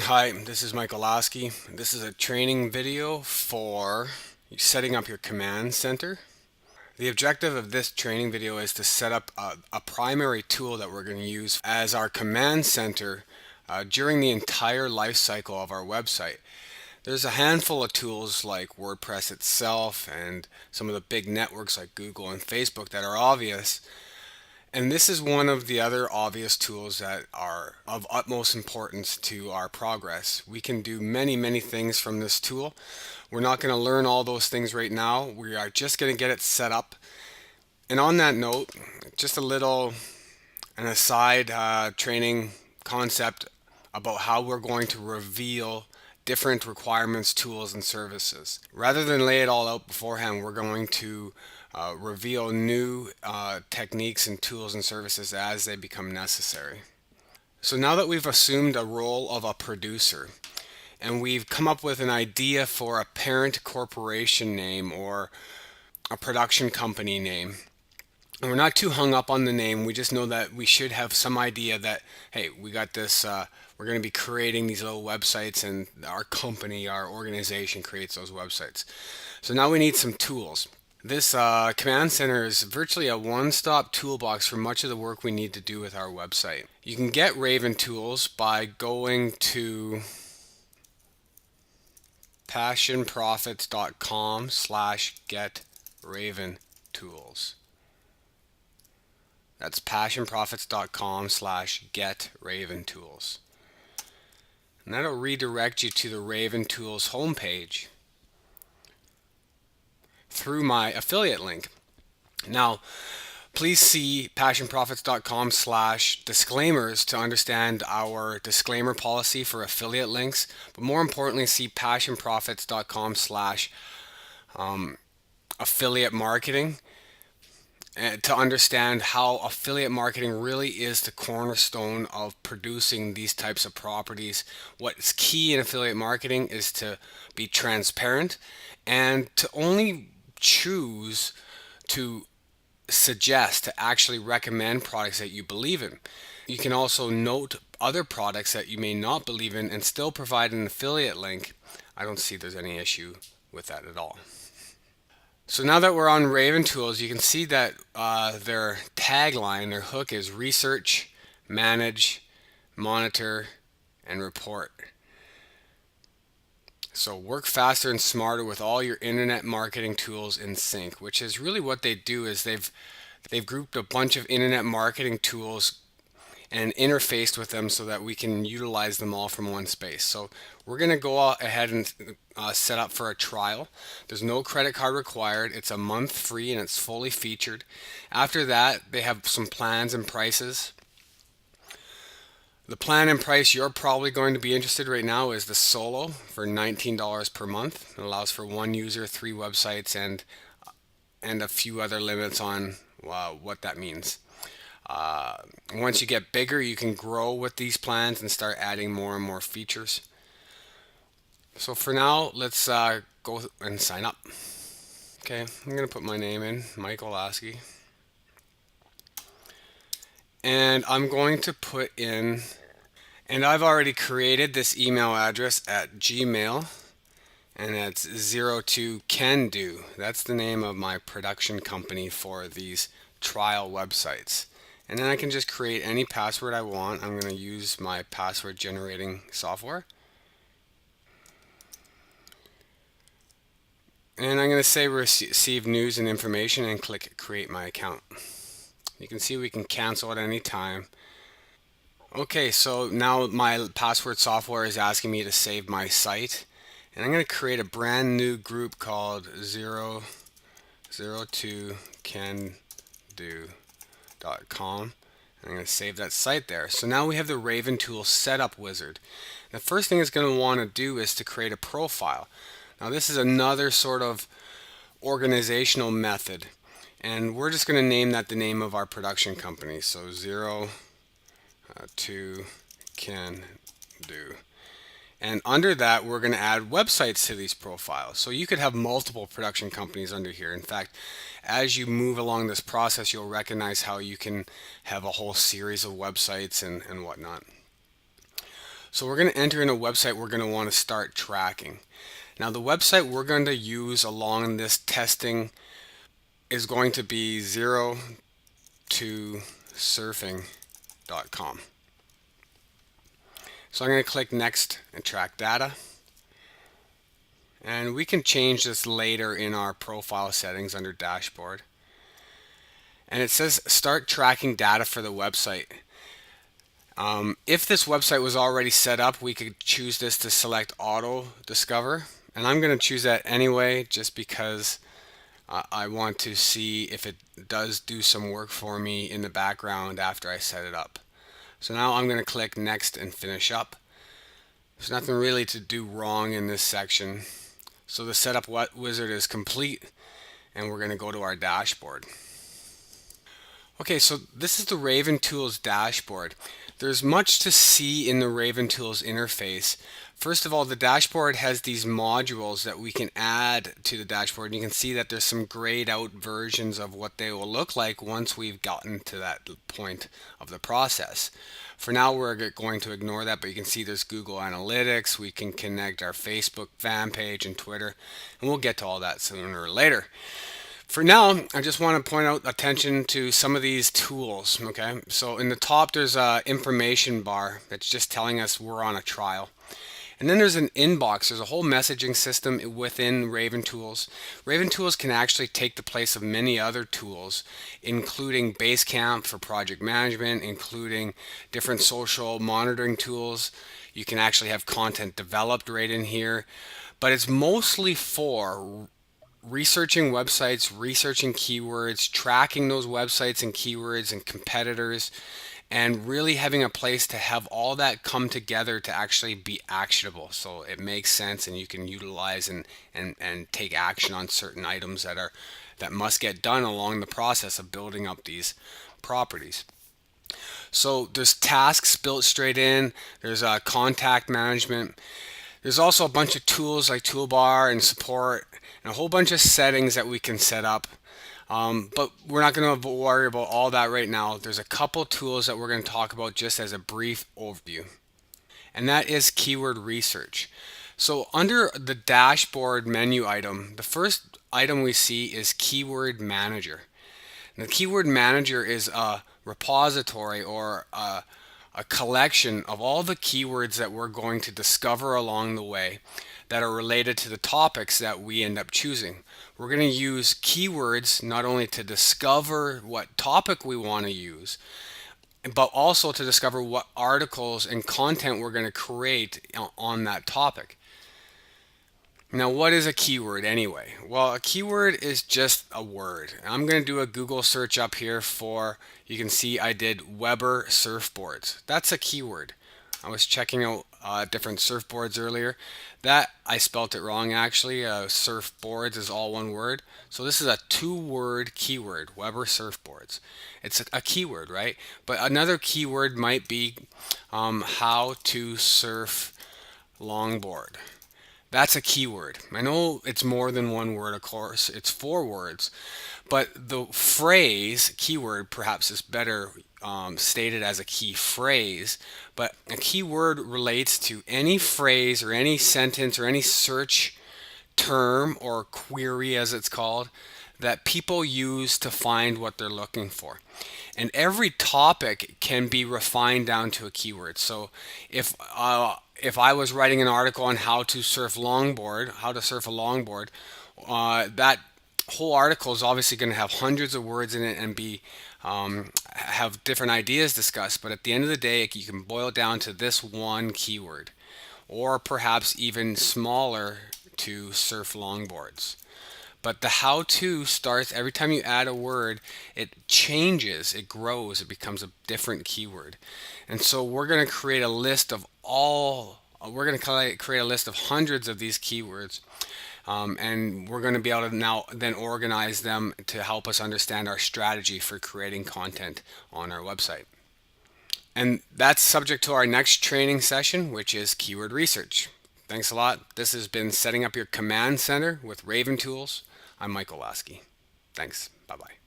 Hi, this is Michael Lasky. This is a training video for setting up your command center. The objective of this training video is to set up a primary tool that we're going to use as our command center during the entire life cycle of our website. There's a handful of tools like WordPress itself and some of the big networks like Google and Facebook that are obvious. And this is one of the other obvious tools that are of utmost importance to our progress. We can do many things from this tool. We're not going to learn all those things right now. We are just going to get it set up. And on that note, just an aside training concept about how we're going to reveal different requirements, tools, and services. Rather than lay it all out beforehand, we're going to reveal new techniques and tools and services as they become necessary. So now that we've assumed a role of a producer and we've come up with an idea for a parent corporation name or a production company name, and we're not too hung up on the name, we just know that we should have some idea that, hey, we got this, we're going to be creating these little websites and our company, our organization creates those websites. So now we need some tools. This command center is virtually a one-stop toolbox for much of the work we need to do with our website. You can get RavenTools by going to passionprofits.com/get-raventools. That's passionprofits.com/get-raventools. And that'll redirect you to the RavenTools homepage through my affiliate link. Now, please see passionprofits.com/disclaimers to understand our disclaimer policy for affiliate links. But more importantly, see passionprofits.com/affiliate marketing to understand how affiliate marketing really is the cornerstone of producing these types of properties. What's key in affiliate marketing is to be transparent and to only choose to suggest, to actually recommend products that you believe in. You can also note other products that you may not believe in and still provide an affiliate link. I don't see there's any issue with that at all. So now that we're on RavenTools, you can see that their tagline, their hook is research, manage, monitor, and report. So work faster and smarter with all your internet marketing tools in sync, which is really what they do. Is they've grouped a bunch of internet marketing tools and interfaced with them so that we can utilize them all from one space. So we're going to go ahead and set up for a trial. There's no credit card required. It's a month free and it's fully featured. After that, they have some plans and prices. The plan and price you're probably going to be interested right now is the Solo for $19 per month. It allows for one user, 3 websites, and a few other limits on what that means. Once you get bigger, you can grow with these plans and start adding more and more features. So for now, let's go and sign up. Okay, I'm going to put my name in, Michael Lasky. And I'm going to put in, and I've already created this email address at Gmail, and that's 02CanDo. That's the name of my production company for these trial websites. And then I can just create any password I want. I'm going to use my password generating software. And I'm going to say receive news and information and click create my account. You can see we can cancel at any time. Okay, so now my password software is asking me to save my site. And I'm going to create a brand new group called 02CanDo.com. I'm going to save that site there. So now we have the RavenTools setup wizard. The first thing it's going to want to do is to create a profile. Now this is another sort of organizational method, and we're just going to name that the name of our production company. So 02CanDo. And under that, we're going to add websites to these profiles. So you could have multiple production companies under here. In fact, as you move along this process, you'll recognize how you can have a whole series of websites and whatnot. So we're going to enter in a website we're going to want to start tracking. Now the website we're going to use along this testing is going to be 0to surfing.com. So I'm going to click next and track data. And we can change this later in our profile settings under dashboard. And it says start tracking data for the website. If this website was already set up, we could choose this to select auto discover. And I'm going to choose that anyway just because I want to see if it does do some work for me in the background after I set it up. So now I'm going to click next and finish up. There's nothing really to do wrong in this section. So the setup wizard is complete and we're going to go to our dashboard. Okay, so this is the RavenTools dashboard. There's much to see in the RavenTools interface. First of all, the dashboard has these modules that we can add to the dashboard. And you can see that there's some grayed out versions of what they will look like once we've gotten to that point of the process. For now, we're going to ignore that, but you can see there's Google Analytics. We can connect our Facebook fan page and Twitter, and we'll get to all that sooner or later. For now, I just want to point out attention to some of these tools, okay? So in the top, there's an information bar that's just telling us we're on a trial. And then there's an inbox. There's a whole messaging system within RavenTools. RavenTools can actually take the place of many other tools, including Basecamp for project management, including different social monitoring tools. You can actually have content developed right in here, but it's mostly for researching websites, researching keywords, tracking those websites and keywords and competitors, and really having a place to have all that come together to actually be actionable. So it makes sense and you can utilize and take action on certain items that must get done along the process of building up these properties. So there's tasks built straight in, there's contact management. There's also a bunch of tools like toolbar and support and a whole bunch of settings that we can set up. But we're not going to worry about all that right now. There's a couple tools that we're going to talk about just as a brief overview. And that is keyword research. So under the dashboard menu item, the first item we see is keyword manager. And the keyword manager is a repository or a collection of all the keywords that we're going to discover along the way that are related to the topics that we end up choosing. We're going to use keywords not only to discover what topic we want to use, but also to discover what articles and content we're going to create on that topic. Now, what is a keyword anyway? Well, a keyword is just a word. I'm going to do a Google search up here for, you can see I did Weber surfboards. That's a keyword. I was checking out different surfboards earlier. That, I spelt it wrong actually. Surfboards is all one word. So this is a two-word keyword, Weber surfboards. It's a keyword, right? But another keyword might be how to surf longboard. That's a keyword. I know it's more than one word, of course. It's 4 words. But the phrase, keyword, perhaps is better stated as a key phrase. But a keyword relates to any phrase or any sentence or any search term or query, as it's called, that people use to find what they're looking for. And every topic can be refined down to a keyword. So if I was writing an article on how to surf a longboard, that whole article is obviously going to have hundreds of words in it and be have different ideas discussed. But at the end of the day, you can boil it down to this one keyword, or perhaps even smaller, to surf longboards. But the how-to starts every time you add a word, it changes, it grows, it becomes a different keyword. And so we're going to create a list of create a list of hundreds of these keywords. And we're going to be able to now then organize them to help us understand our strategy for creating content on our website. And that's subject to our next training session, which is keyword research. Thanks a lot. This has been Setting Up Your Command Center with RavenTools. I'm Michael Lasky. Thanks. Bye-bye.